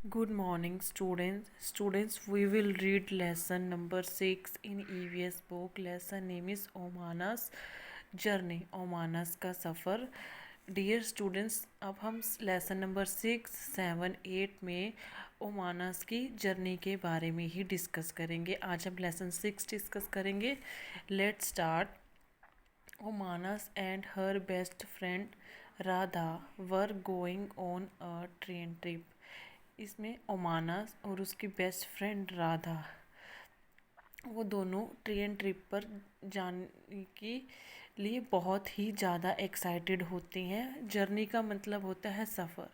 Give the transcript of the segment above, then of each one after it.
Good morning, students. Students, we will read lesson number 6 in EVS book. Lesson name is Omana's journey, Omana's का सफ़र. Dear students, अब हम lesson number 6, 7, 8 में ओमानस की journey के बारे में ही डिस्कस करेंगे. आज हम लेसन 6 डिस्कस करेंगे. Let's start. Omana's and her best friend Radha were going on a train trip. इसमें ओमानस और उसकी बेस्ट फ्रेंड राधा, वो दोनों ट्रेन ट्रिप पर जाने के लिए बहुत ही ज़्यादा एक्साइटेड होती हैं. जर्नी का मतलब होता है सफ़र.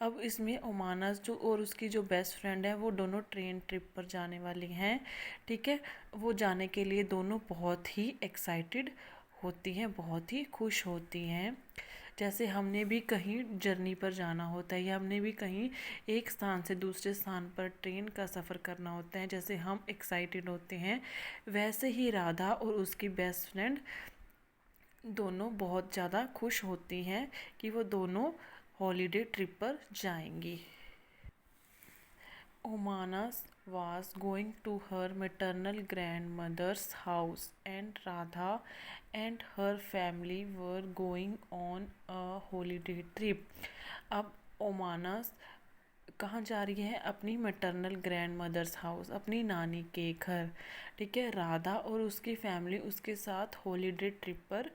अब इसमें ओमानस जो और उसकी जो बेस्ट फ्रेंड है वो दोनों ट्रेन ट्रिप पर जाने वाली हैं. ठीक है, वो जाने के लिए दोनों बहुत ही एक्साइटेड होती हैं, बहुत ही खुश होती हैं. जैसे हमने भी कहीं जर्नी पर जाना होता है या हमने भी कहीं एक स्थान से दूसरे स्थान पर ट्रेन का सफ़र करना होता है, जैसे हम एक्साइटेड होते हैं, वैसे ही राधा और उसकी बेस्ट फ्रेंड दोनों बहुत ज़्यादा खुश होती हैं कि वो दोनों हॉलीडे ट्रिप पर जाएंगी. Omanas was going to her maternal grandmother's house, and Radha and her family were going on a holiday trip. अब ओमानस कहाँ जा रही है? अपनी मैटरनल ग्रैंड मदर्स हाउस, अपनी नानी के घर. ठीक है, राधा और उसकी फैमिली उसके साथ हॉलीडे ट्रिप पर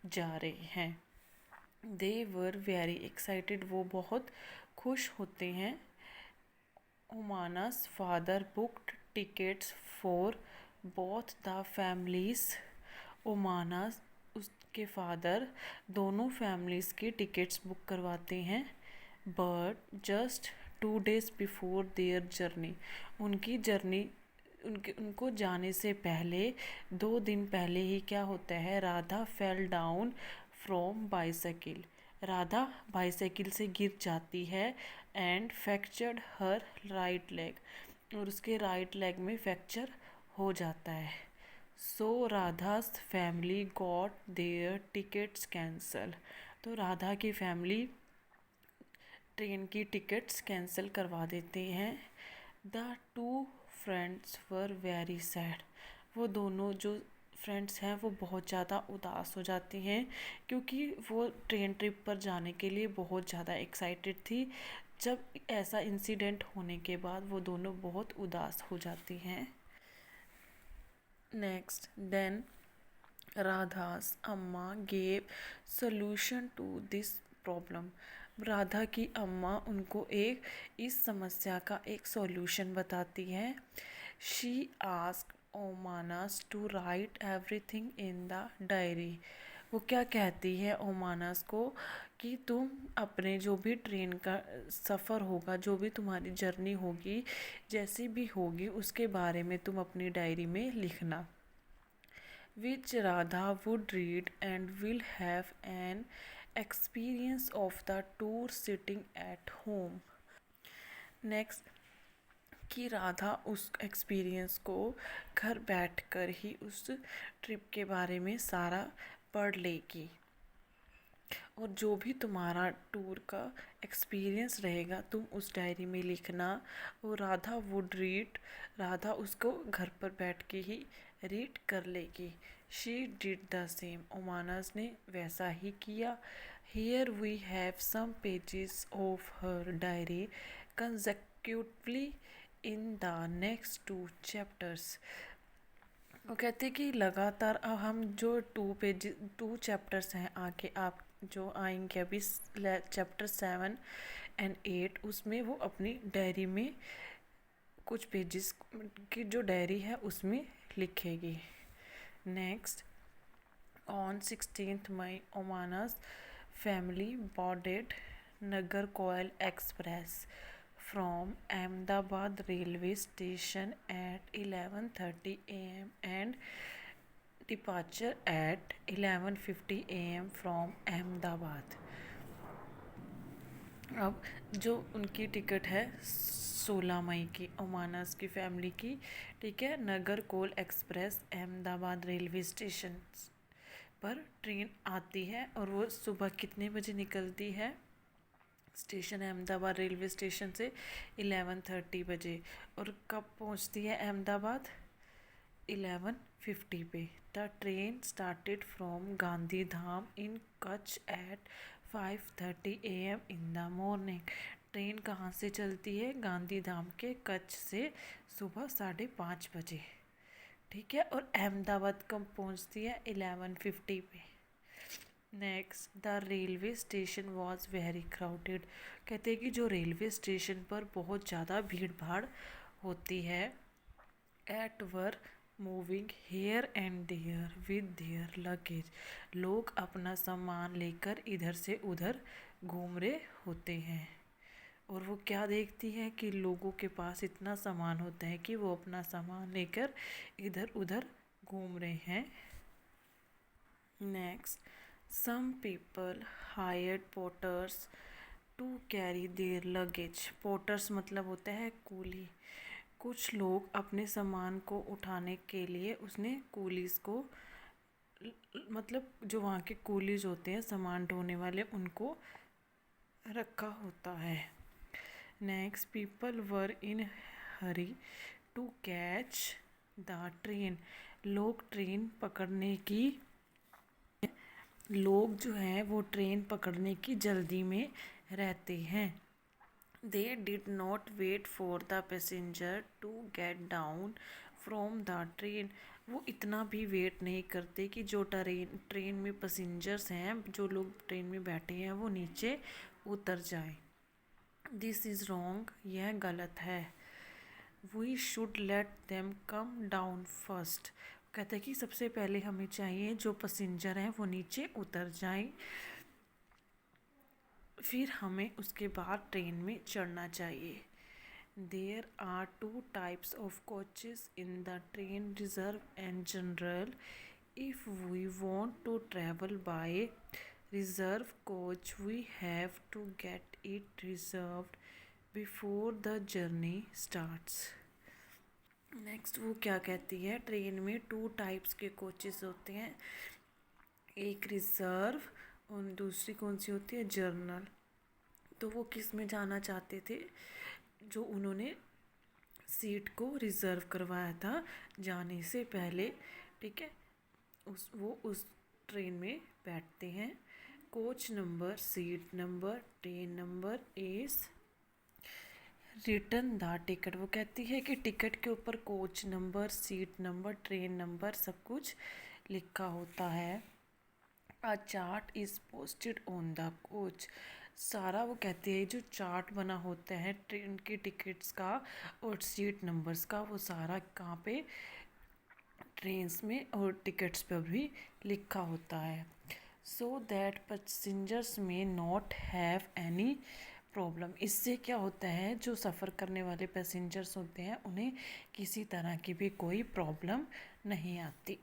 जा रहे हैं. दे वर वेरी एक्साइटेड, वो बहुत खुश होते हैं. Umana's father booked tickets for both the families. उमानास उसके फादर दोनों फैमिलीज़ की टिकट्स बुक करवाते हैं. But just 2 days before their journey, उनकी जर्नी उनको जाने से पहले 2 दिन पहले ही क्या होता है? Radha fell down from bicycle. Radha bicycle से गिर जाती है. And fractured her right leg, और उसके राइट लेग में फ्रैक्चर हो जाता है. So Radha's family got their tickets cancel. तो राधा की फैमिली ट्रेन की टिकट्स कैंसिल करवा देते हैं. The two friends were very sad. वो दोनों जो फ्रेंड्स हैं वो बहुत ज़्यादा उदास हो जाती हैं, क्योंकि वो ट्रेन ट्रिप पर जाने के लिए बहुत ज़्यादा एक्साइटेड थी. जब ऐसा इंसिडेंट होने के बाद वो दोनों बहुत उदास हो जाती हैं. Next, then Radha's amma gave solution to this problem. Radha की अम्मा उनको इस समस्या का एक सॉल्यूशन बताती है. She asked Omana's to write everything in the diary. वो क्या कहती है ओमानस को कि तुम अपने जो भी ट्रेन का सफ़र होगा, जो भी तुम्हारी जर्नी होगी, जैसी भी होगी, उसके बारे में तुम अपनी डायरी में लिखना. Which Radha would read and will have an experience of the tour sitting at home. Next, कि राधा उस एक्सपीरियंस को घर बैठकर ही उस ट्रिप के बारे में सारा पढ़ लेगी. और जो भी तुम्हारा टूर का एक्सपीरियंस रहेगा तुम उस डायरी में लिखना. और राधा वुड रीड, राधा उसको घर पर बैठ के ही रीड कर लेगी. She did the same. Omana's ने वैसा ही किया. Here we have some pages of her diary consecutively in the next 2 chapters. वो कहते कि लगातार अब हम जो 2 चैप्टर्स हैं आगे आप जो आएंगे अभी, चैप्टर 7 एंड 8, उसमें वो अपनी डायरी में कुछ पेजेस की जो डायरी है उसमें लिखेगी. Next, on 16th May Omana's family boarded Nagarkoil Express from Ahmedabad railway station at 11:30 a.m. and departure at 11:50 a.m. from Ahmedabad. अब जो उनकी टिकट है 16 मई की, ओमानस की फैमिली की, ठीक है, नगर कोल एक्सप्रेस अहमदाबाद रेलवे स्टेशन पर ट्रेन आती है. और वो सुबह कितने बजे निकलती है? स्टेशन अहमदाबाद रेलवे स्टेशन से 11:30 बजे। और कब पहुंचती है अहमदाबाद? 11:50 पे। The train started from Gandhidham in Kutch at 5:30 AM in the morning. Train कहाँ से चलती है? गांधीधाम के कच्छ से सुबह 5:30 बजे। ठीक है। और अहमदाबाद कब पहुंचती है? 11:50 पे। Next, the railway station was very crowded. कहते हैं कि जो रेलवे स्टेशन पर बहुत ज़्यादा भीड़ भाड़ होती है। At were moving here and there with their luggage. लोग अपना सामान लेकर इधर से उधर घूम रहे होते हैं। और वो क्या देखती है कि लोगों के पास इतना सामान होता है कि वो अपना सामान लेकर इधर उधर घूम रहे हैं। Next, some people hired porters to carry their luggage. Porters मतलब होता है कूली। कुछ लोग अपने सामान को उठाने के लिए उसने कूलीज को मतलब जो वहाँ के कूलीज होते हैं सामान ढोने वाले उनको रखा होता है। Next, people were in hurry to catch the train. लोग जो हैं वो ट्रेन पकड़ने की जल्दी में रहते हैं। They did not wait for the passenger to get down from the train. वो इतना भी वेट नहीं करते कि जो ट्रेन में पैसेंजर्स हैं, जो लोग ट्रेन में बैठे हैं, वो नीचे उतर जाए। दिस इज़ रॉन्ग, यह गलत है। We should let them come down first. कहते हैं कि सबसे पहले हमें चाहिए जो पैसेंजर हैं वो नीचे उतर जाएं, फिर हमें उसके बाद ट्रेन में चढ़ना चाहिए। There are 2 types of coaches in the train, reserve and general. If we want to travel by reserve coach we have to get it reserved before the journey starts. Next, वो क्या कहती है? Train में 2 types के coaches होते हैं, एक reserve और दूसरी कौन सी होती है? जर्नल। तो वो किस में जाना चाहते थे? जो उन्होंने सीट को रिज़र्व करवाया था जाने से पहले। ठीक है। वो उस ट्रेन में बैठते हैं। Coach number, seat number, train number is return the ticket. वो कहती है कि टिकट के ऊपर coach number, seat number, train number सब कुछ लिखा होता है। अ chart is posted on the coach. सारा वो कहते हैं जो चार्ट बना होता है ट्रेन की टिकट्स का और सीट नंबर्स का, वो सारा कहाँ पे? ट्रेन्स में और टिकट्स पर भी लिखा होता है। सो दैट पैसेंजर्स में नॉट हैव एनी प्रॉब्लम। इससे क्या होता है, जो सफ़र करने वाले पैसेंजर्स होते हैं उन्हें किसी तरह की भी कोई प्रॉब्लम नहीं आती।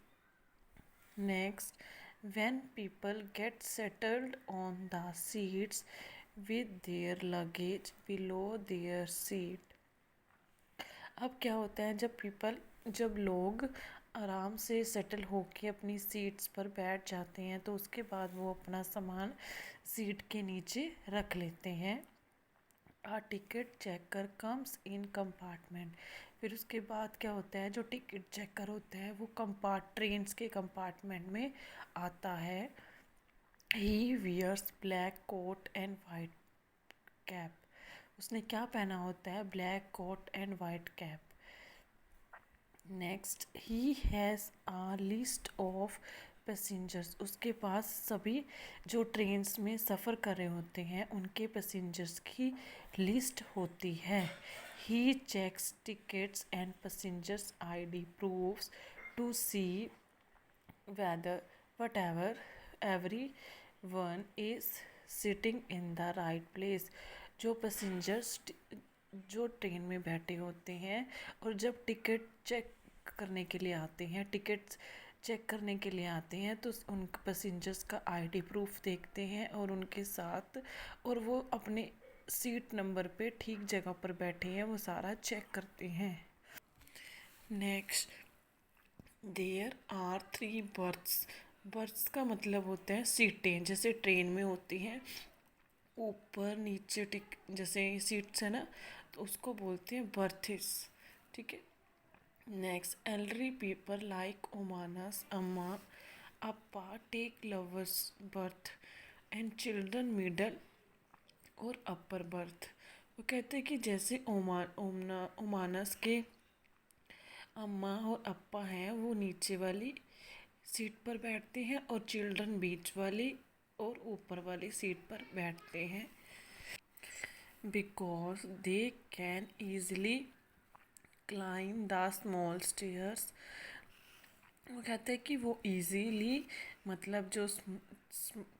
Next, when people get settled on the seats with their luggage below there seat. अब क्या होता है, जब लोग आराम से सेटल होके अपनी सीट्स पर बैठ जाते हैं तो उसके बाद वो अपना सामान सीट के नीचे रख लेते हैं। A ticket checker comes in compartment. फिर उसके बाद क्या होता है, जो टिकट चेकर होता है वो ट्रेन्स के कंपार्टमेंट में आता है। He wears black coat and white cap. उसने क्या पहना होता है? Black coat and white cap. Next, he has a list of passengers. उसके पास सभी जो ट्रेन्स में सफ़र कर रहे होते हैं उनके पैसेंजर्स की लिस्ट होती है। He checks tickets and passengers ID proofs to see whether whatever everyone is sitting in the right place। जो पैसेंजर्स जो ट्रेन में बैठे होते हैं और जब टिकट चेक करने के लिए आते हैं, टिकट्स चेक करने के लिए आते हैं तो उन पैसेंजर्स का ID प्रूफ देखते हैं और उनके साथ, और वो अपने सीट नंबर पे ठीक जगह पर बैठे हैं वो सारा चेक करते हैं। Next, there are 3 berths. Berths का मतलब होता है सीटें, जैसे ट्रेन में होती हैं ऊपर नीचे टिक जैसे सीट्स है ना, तो उसको बोलते हैं बर्थेस। ठीक है। Next, elderly people like Omana's Amma Appa take lowers berth and children middle और अपर बर्थ। वो कहते हैं कि जैसे ओमानस के अम्मा और अप्पा हैं वो नीचे वाली सीट पर बैठते हैं और चिल्ड्रन बीच वाली और ऊपर वाली सीट पर बैठते हैं, because they can easily climb the small stairs. वो कहते हैं कि वो इजीली मतलब जो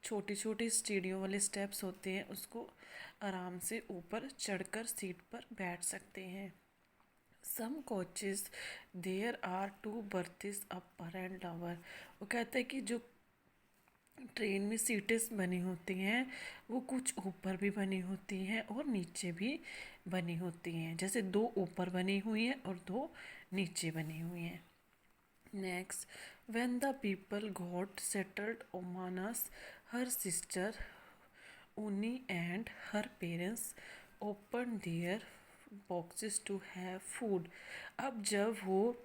छोटी छोटी सीढ़ियों वाले स्टेप्स होते हैं उसको आराम से ऊपर चढ़कर सीट पर बैठ सकते हैं। Some coaches there are two berths upper and lower. वो कहते हैं कि जो ट्रेन में सीटें बनी होती हैं वो कुछ ऊपर भी बनी होती हैं और नीचे भी बनी होती हैं, जैसे दो ऊपर बनी हुई हैं और दो नीचे बनी हुई हैं। Next, when the people got settled Omana's her sister Unni and her parents open their boxes to have food. अब जब वो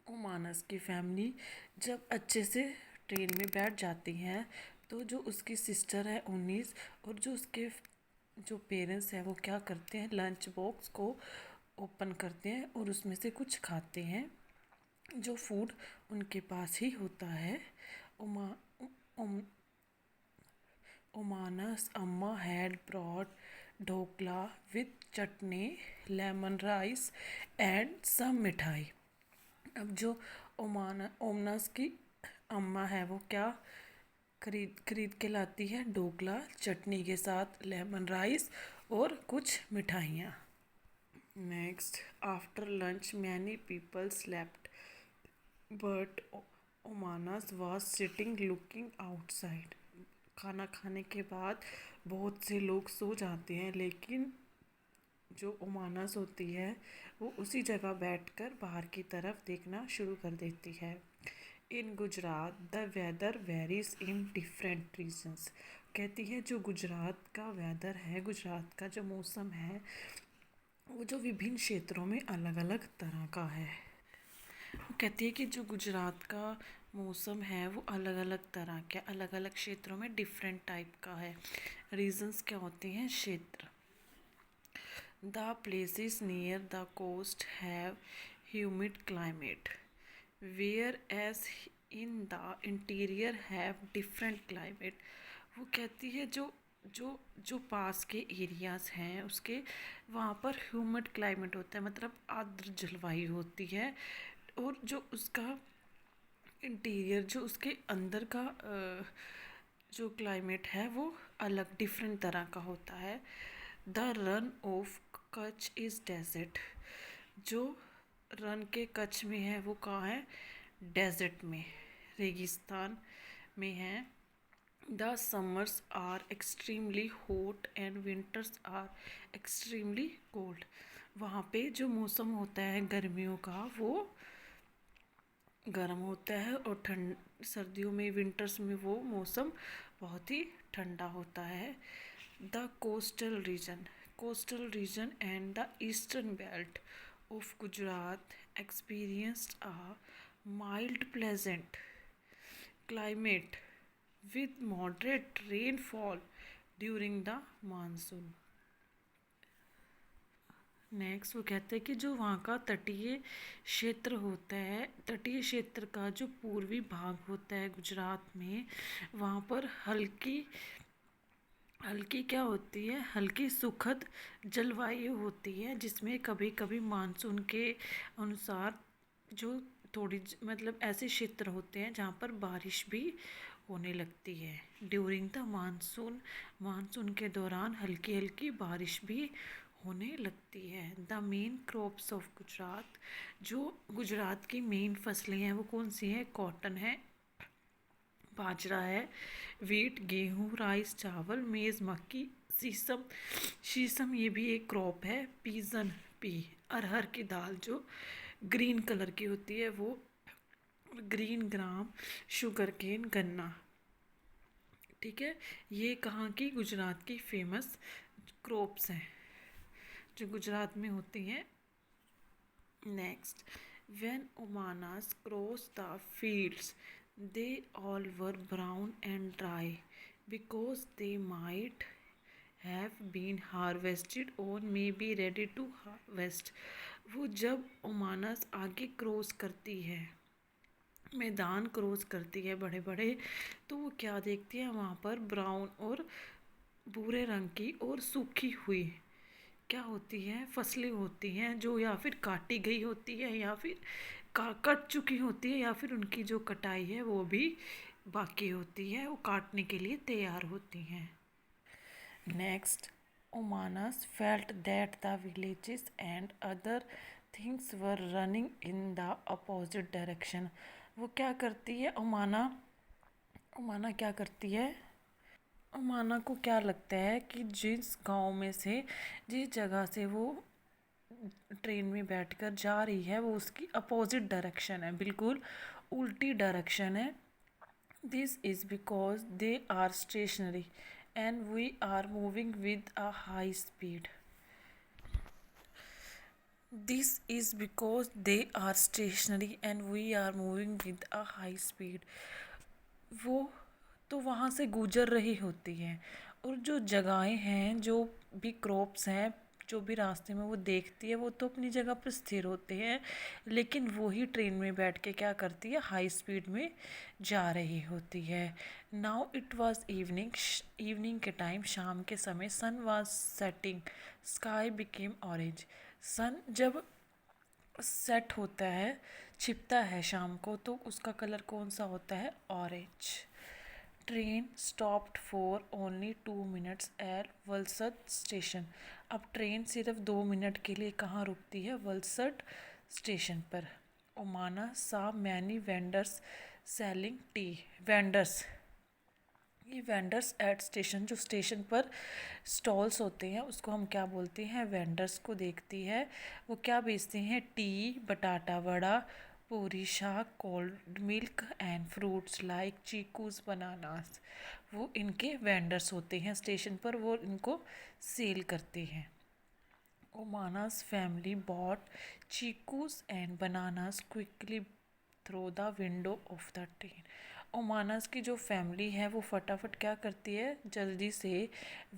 ओमानस की फैमिली जब अच्छे से ट्रेन में बैठ जाती हैं तो जो उसकी सिस्टर है उन्नीस और जो उसके जो पेरेंट्स हैं वो क्या करते हैं, लंच बॉक्स को ओपन करते हैं और उसमें से कुछ खाते हैं जो फूड उनके पास ही होता है। ओमा ओम, Omana's amma had bread dhokla with chutney lemon rice and some mithai. अब जो ओमनस की अम्मा है वो क्या खरीद खरीद के लाती है, ढोकला चटनी के साथ लेमन राइस और कुछ मिठाइयाँ। Next, after lunch many people slept but Omana's was sitting looking outside. खाना खाने के बाद बहुत से लोग सो जाते हैं लेकिन जो ओमानस होती है वो उसी जगह बैठकर बाहर की तरफ देखना शुरू कर देती है। In Gujarat the weather varies in different regions. कहती है जो गुजरात का वेदर है, गुजरात का जो मौसम है वो जो विभिन्न क्षेत्रों में अलग अलग तरह का है। वो कहती है कि जो गुजरात का मौसम है वो अलग अलग तरह के अलग अलग क्षेत्रों में डिफरेंट टाइप का है। रीजंस क्या होते हैं, क्षेत्र। The places near the coast have humid climate whereas in the interior have different climate. वो कहती है जो जो जो पास के एरियाज़ हैं उसके वहाँ पर ह्यूमिड क्लाइमेट होता है, मतलब आर्द्र जलवायु होती है, और जो उसका इंटीरियर जो उसके अंदर का जो क्लाइमेट है वो अलग डिफरेंट तरह का होता है। The Rann of Kutch is desert. जो रन के कच्छ में है वो कहाँ है, डेजर्ट में, रेगिस्तान में है। The summers are extremely hot and winters are extremely cold. वहाँ पे जो मौसम होता है गर्मियों का वो गर्म होता है और ठंड सर्दियों में विंटर्स में वो मौसम बहुत ही ठंडा होता है। The coastal region and the eastern belt of Gujarat experienced a mild pleasant climate with moderate rainfall during the monsoon। Next वो कहते हैं कि जो वहाँ का तटीय क्षेत्र होता है, तटीय क्षेत्र का जो पूर्वी भाग होता है गुजरात में, वहाँ पर हल्की हल्की क्या होती है, हल्की सुखद जलवायु होती है जिसमें कभी कभी मानसून के अनुसार जो थोड़ी मतलब ऐसे क्षेत्र होते हैं जहाँ पर बारिश भी होने लगती है। ड्यूरिंग द मानसून, मानसून के दौरान हल्की हल्की बारिश भी होने लगती है। The main crops of Gujarat, जो गुजरात की मेन फसलें हैं वो कौन सी हैं, कॉटन है, बाजरा है, वीट गेहूँ, राइस चावल, मेज़ मक्की, शीशम, शीशम ये भी एक क्रॉप है, पीजन पी, अरहर की दाल जो ग्रीन कलर की होती है वो, ग्रीन ग्राम, शुगर केन गन्ना, ठीक है, ये कहाँ की, गुजरात की फेमस क्रॉप्स हैं जो गुजरात में होती हैं। Next, when Omanas crossed the fields, they all were brown and dry because they might have been harvested or may be ready to harvest। वो जब ओमानस आगे क्रॉस करती है, मैदान क्रॉस करती है बड़े बड़े, तो वो क्या देखती है, वहाँ पर ब्राउन और भूरे रंग की और सूखी हुई क्या होती है, फसलें होती हैं जो या फिर काटी गई होती है या फिर कट चुकी होती है, या फिर उनकी जो कटाई है वो भी बाकी होती है, वो काटने के लिए तैयार होती हैं। Next, Omana's felt that the villages and other things were running in the opposite direction. वो क्या करती है, ओमाना ओमाना क्या करती है, ओमाना को क्या लगता है कि जिस गांव में से, जिस जगह से वो ट्रेन में बैठकर जा रही है, वो उसकी अपोजिट डायरेक्शन है, बिल्कुल उल्टी डायरेक्शन है। This is because they are stationary and we are moving with a high speed. This is because they are stationary and we are moving with a high speed. वो तो वहाँ से गुजर रही होती हैं, और जो जगहें हैं, जो भी क्रॉप्स हैं, जो भी रास्ते में वो देखती है, वो तो अपनी जगह पर स्थिर होते हैं, लेकिन वही ट्रेन में बैठ के क्या करती है, हाई स्पीड में जा रही होती है। Now it was evening, evening के टाइम, शाम के समय, sun was setting, sky became orange. Sun जब सेट होता है, छिपता है शाम को, तो उसका कलर कौन सा होता है, orange. Train stopped for only 2 minutes at Valsad station. अब ट्रेन सिर्फ 2 मिनट के लिए कहाँ रुकती है, वलसड स्टेशन पर। ओमाना सा many vendors selling T. Vendors, ये वेंडर्स एट स्टेशन, जो स्टेशन पर स्टॉल्स होते हैं उसको हम क्या बोलते हैं, वेंडर्स को देखती है। वो क्या बेचते हैं, टी, बटाटा vada, puri, shaak, cold milk and fruits like chikoos, bananas. वो इनके वेंडर्स होते हैं स्टेशन पर, वो इनको सेल करते हैं। ओमाना's family bought chicus and bananas quickly through the window of the train। ओमानास की जो फैमिली है वो फटाफट क्या करती है, जल्दी से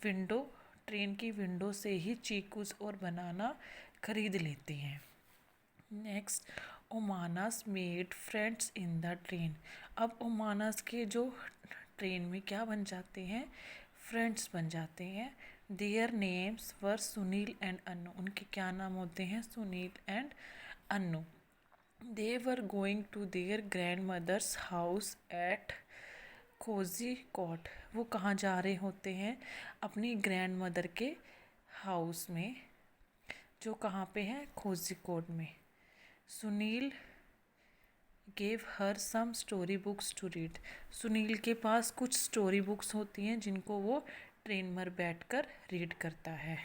विंडो, ट्रेन की विंडो से ही चीकूस और बनाना खरीद लेते हैं। Next, Omana's made friends in the train. अब ओमानास के जो ट्रेन में क्या बन जाते हैं, फ्रेंड्स बन जाते हैं। Their names were Sunil and Annu. उनके क्या नाम होते हैं, Sunil and Annu. They were going to their grandmother's house at Khoji Kot. वो कहाँ जा रहे होते हैं, अपनी ग्रैंड मदर के हाउस में, जो कहाँ पे है, खोजी कोट में। Sunil gave her some story books to read. Sunil के पास कुछ स्टोरी बुक्स होती हैं जिनको वो ट्रेन में बैठकर रीड करता है।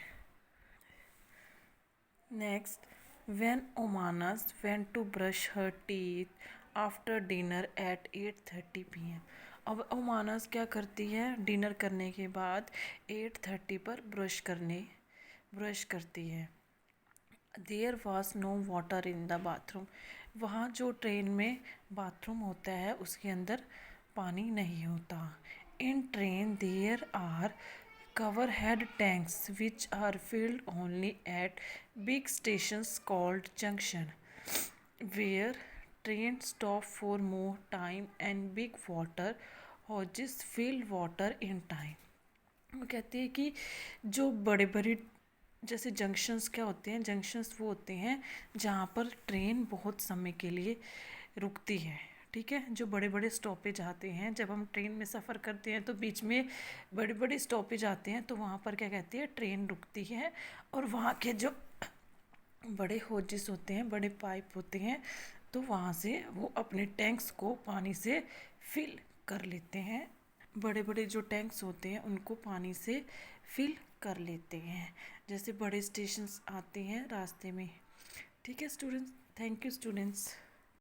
Next, when Omana's went to brush her teeth after dinner at 8:30 PM। अब ओमानस क्या करती है, डिनर करने के बाद 8:30 पर ब्रश करती है। There was no water in the bathroom. वहाँ जो ट्रेन में बाथरूम होता है उसके अंदर पानी नहीं होता। In train there are cover head tanks which are filled only at big stations called junction, where trains stop for more time and big water hoses fill water in time। वो कहती है कि जो बड़े बड़े जैसे जंक्शंस क्या होते हैं, जंक्शंस वो होते हैं जहाँ पर ट्रेन बहुत समय के लिए रुकती है, ठीक है। जो बड़े बड़े स्टॉपेज आते हैं, जब हम ट्रेन में सफ़र करते हैं तो बीच में बड़े बड़े स्टॉपेज आते हैं, तो वहाँ पर क्या कहती है, ट्रेन रुकती है, और वहाँ के जो बड़े होजेस होते हैं, बड़े पाइप होते हैं, तो वहाँ से वो अपने टैंक्स को पानी से फिल कर लेते हैं। बड़े बड़े जो टैंक्स होते हैं उनको पानी से फिल कर लेते हैं, जैसे बड़े स्टेशंस आते हैं रास्ते में। ठीक है स्टूडेंट्स, थैंक यू स्टूडेंट्स।